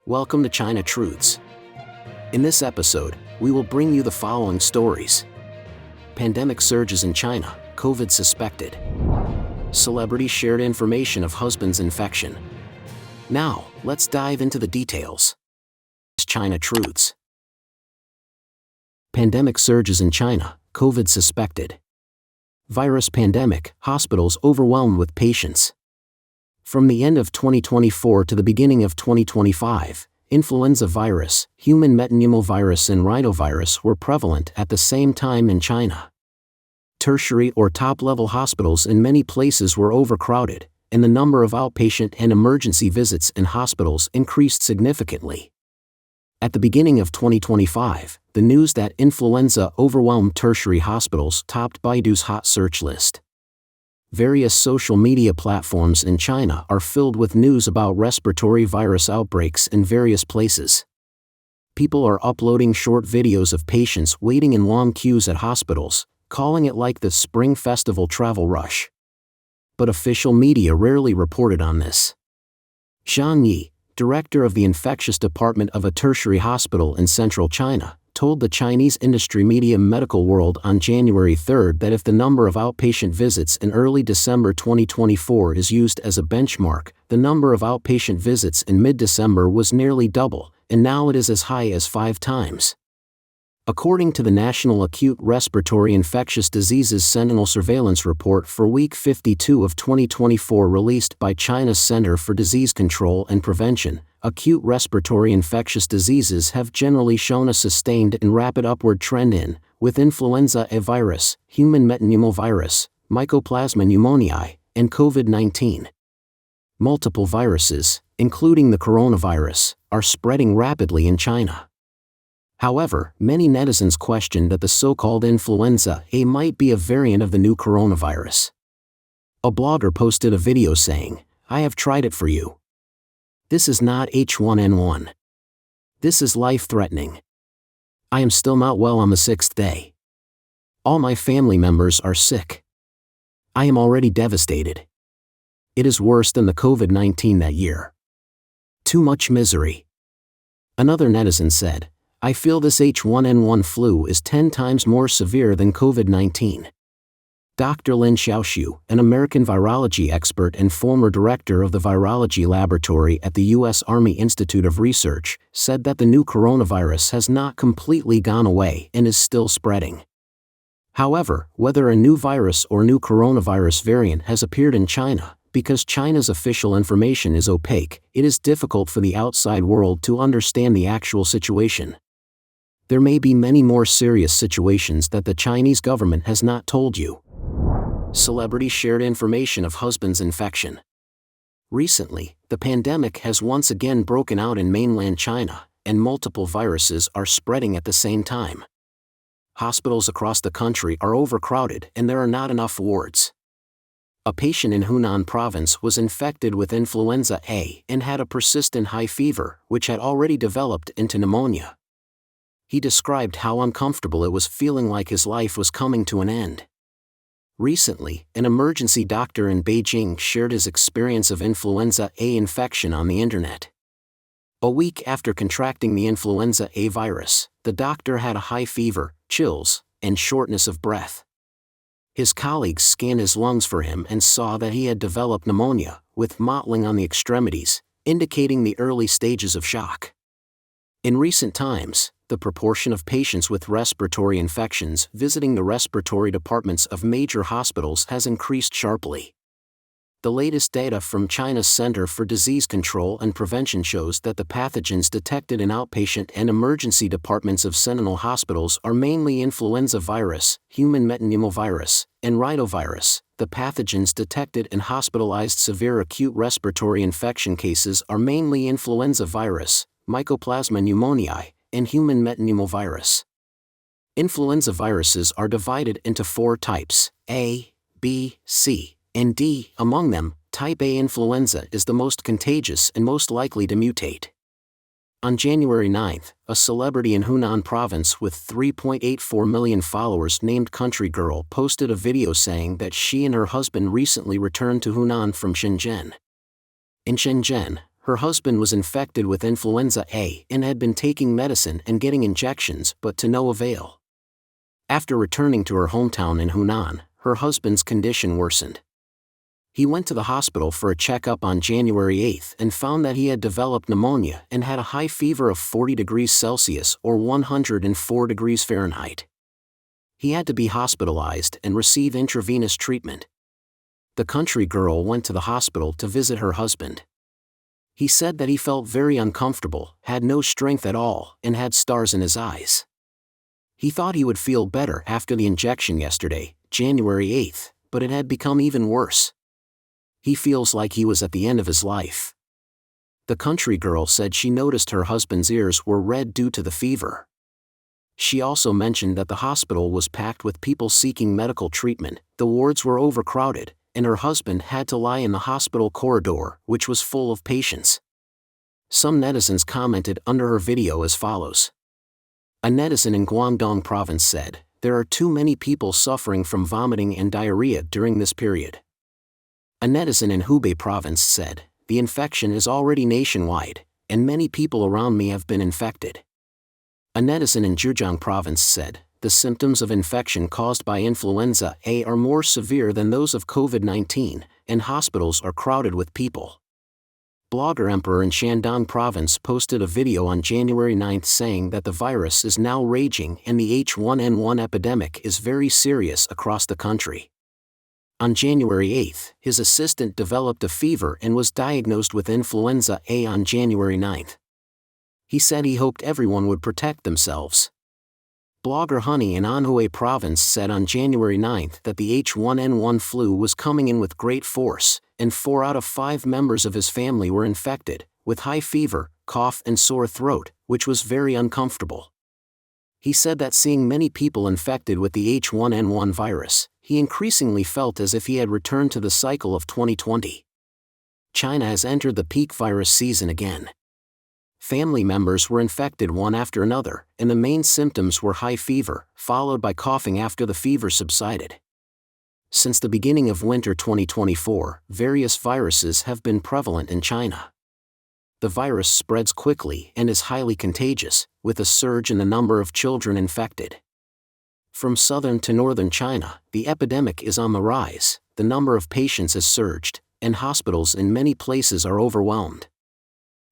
Welcome to China Truths. In this episode, we will bring you the following stories. Pandemic surges in China, COVID suspected. Celebrity shared information of husband's infection. Now, let's dive into the details. China Truths. Pandemic surges in China, COVID suspected. Virus pandemic, hospitals overwhelmed with patients. From the end of 2024 to the beginning of 2025, influenza virus, human metapneumovirus and rhinovirus were prevalent at the same time in China. Tertiary or top-level hospitals in many places were overcrowded, and the number of outpatient and emergency visits in hospitals increased significantly. At the beginning of 2025, the news that influenza overwhelmed tertiary hospitals topped Baidu's hot search list. Various social media platforms in China are filled with news about respiratory virus outbreaks in various places. People are uploading short videos of patients waiting in long queues at hospitals, calling it like the Spring Festival travel rush. But official media rarely reported on this. Zhang Yi, director of the infectious department of a tertiary hospital in central China, told the Chinese industry media Medical World on January 3 that if the number of outpatient visits in early December 2024 is used as a benchmark, the number of outpatient visits in mid-December was nearly double, and now it is as high as 5 times. According to the National Acute Respiratory Infectious Diseases Sentinel Surveillance Report for week 52 of 2024 released by China's Center for Disease Control and Prevention, acute respiratory infectious diseases have generally shown a sustained and rapid upward trend with influenza A virus, human metapneumovirus, Mycoplasma pneumoniae, and COVID-19. Multiple viruses, including the coronavirus, are spreading rapidly in China. However, many netizens questioned that the so-called influenza A might be a variant of the new coronavirus. A blogger posted a video saying, "I have tried it for you. This is not H1N1. This is life-threatening. I am still not well on the 6th day. All my family members are sick. I am already devastated. It is worse than the COVID-19 that year. Too much misery." Another netizen said, "I feel this H1N1 flu is 10 times more severe than COVID-19. Dr. Lin Xiaoxiu, an American virology expert and former director of the virology laboratory at the U.S. Army Institute of Research, said that the new coronavirus has not completely gone away and is still spreading. However, whether a new virus or new coronavirus variant has appeared in China, because China's official information is opaque, it is difficult for the outside world to understand the actual situation. There may be many more serious situations that the Chinese government has not told you." Celebrity shared information of husband's infection. Recently, the pandemic has once again broken out in mainland China, and multiple viruses are spreading at the same time. Hospitals across the country are overcrowded and there are not enough wards. A patient in Hunan province was infected with influenza A and had a persistent high fever, which had already developed into pneumonia. He described how uncomfortable it was, feeling like his life was coming to an end. Recently, an emergency doctor in Beijing shared his experience of influenza A infection on the internet. A week after contracting the influenza A virus, the doctor had a high fever, chills, and shortness of breath. His colleagues scanned his lungs for him and saw that he had developed pneumonia, with mottling on the extremities, indicating the early stages of shock. In recent times, the proportion of patients with respiratory infections visiting the respiratory departments of major hospitals has increased sharply. The latest data from China's Center for Disease Control and Prevention shows that the pathogens detected in outpatient and emergency departments of sentinel hospitals are mainly influenza virus, human metapneumovirus, and rhinovirus. The pathogens detected in hospitalized severe acute respiratory infection cases are mainly influenza virus, Mycoplasma pneumoniae, and human metapneumovirus. Influenza viruses are divided into 4 types, A, B, C, and D. Among them, type A influenza is the most contagious and most likely to mutate. On January 9, a celebrity in Hunan province with 3.84 million followers named Country Girl posted a video saying that she and her husband recently returned to Hunan from Shenzhen. In Shenzhen, Her husband was infected with influenza A and had been taking medicine and getting injections, but to no avail. After returning to her hometown in Hunan, her husband's condition worsened. He went to the hospital for a checkup on January 8 and found that he had developed pneumonia and had a high fever of 40 degrees Celsius or 104 degrees Fahrenheit. He had to be hospitalized and receive intravenous treatment. The country girl went to the hospital to visit her husband. He said that he felt very uncomfortable, had no strength at all, and had stars in his eyes. He thought he would feel better after the injection yesterday, January 8, but it had become even worse. He feels like he was at the end of his life. The country girl said she noticed her husband's ears were red due to the fever. She also mentioned that the hospital was packed with people seeking medical treatment, the wards were overcrowded, and her husband had to lie in the hospital corridor, which was full of patients. Some netizens commented under her video as follows. A netizen in Guangdong province said, "There are too many people suffering from vomiting and diarrhea during this period." A netizen in Hubei province said, "The infection is already nationwide, and many people around me have been infected." A netizen in Zhejiang province said, "The symptoms of infection caused by influenza A are more severe than those of COVID-19, and hospitals are crowded with people." Blogger Emperor in Shandong province posted a video on January 9 saying that the virus is now raging and the H1N1 epidemic is very serious across the country. On January 8, his assistant developed a fever and was diagnosed with influenza A on January 9. He said he hoped everyone would protect themselves. Blogger Honey in Anhui province said on January 9 that the H1N1 flu was coming in with great force, and 4 out of 5 members of his family were infected, with high fever, cough and sore throat, which was very uncomfortable. He said that seeing many people infected with the H1N1 virus, he increasingly felt as if he had returned to the cycle of 2020. China has entered the peak virus season again. Family members were infected one after another, and the main symptoms were high fever, followed by coughing after the fever subsided. Since the beginning of winter 2024, various viruses have been prevalent in China. The virus spreads quickly and is highly contagious, with a surge in the number of children infected. From southern to northern China, the epidemic is on the rise, the number of patients has surged, and hospitals in many places are overwhelmed.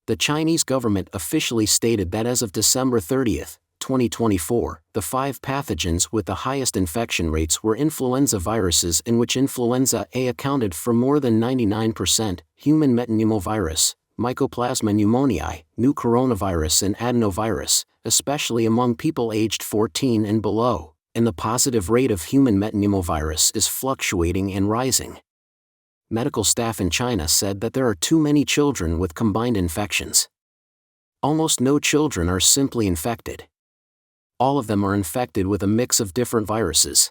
The Chinese government officially stated that as of December 30, 2024, the 5 pathogens with the highest infection rates were influenza viruses, in which influenza A accounted for more than 99%, human metapneumovirus, Mycoplasma pneumoniae, new coronavirus and adenovirus, especially among people aged 14 and below, and the positive rate of human metapneumovirus is fluctuating and rising. Medical staff in China said that there are too many children with combined infections. Almost no children are simply infected. All of them are infected with a mix of different viruses.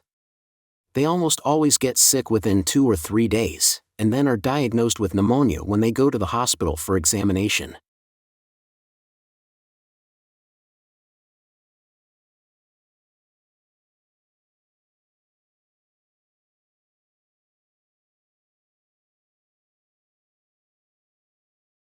They almost always get sick within 2 or 3 days, and then are diagnosed with pneumonia when they go to the hospital for examination.